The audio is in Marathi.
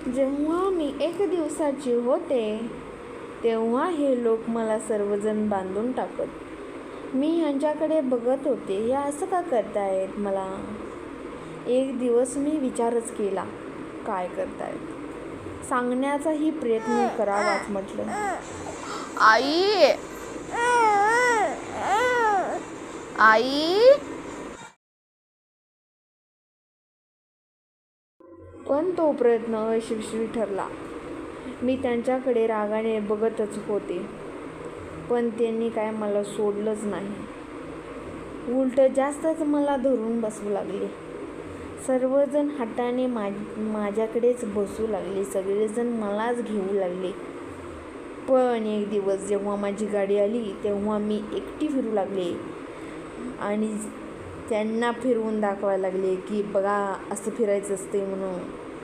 जेव्हा मी 1 दिवसाची होते तेव्हा हे लोक मला सर्वजण बांधून टाकत. मी ह्यांच्याकडे बघत होते, या असं का करतायत मला. एक दिवस मी विचारच केला, काय करतायत सांगण्याचाही प्रयत्न करावाच म्हटलं. आई आई पण तो प्रयत्न अयशस्वी ठरला. मी त्यांच्याकडे रागाने बघतच होते, पण त्यांनी काय मला सोडलंच नाही. उलट जास्तच मला धरून बसू लागले. सर्वजण हट्टाने माझ्याकडेच बसू लागले. सगळेजण मलाच घेऊ लागले. पण एक दिवस जेव्हा माझी गाडी आली तेव्हा मी एकटी फिरू लागले आणि त्यांना फिरवून दाखवायला लागले की बघा, असं फिरायचं असते म्हणून.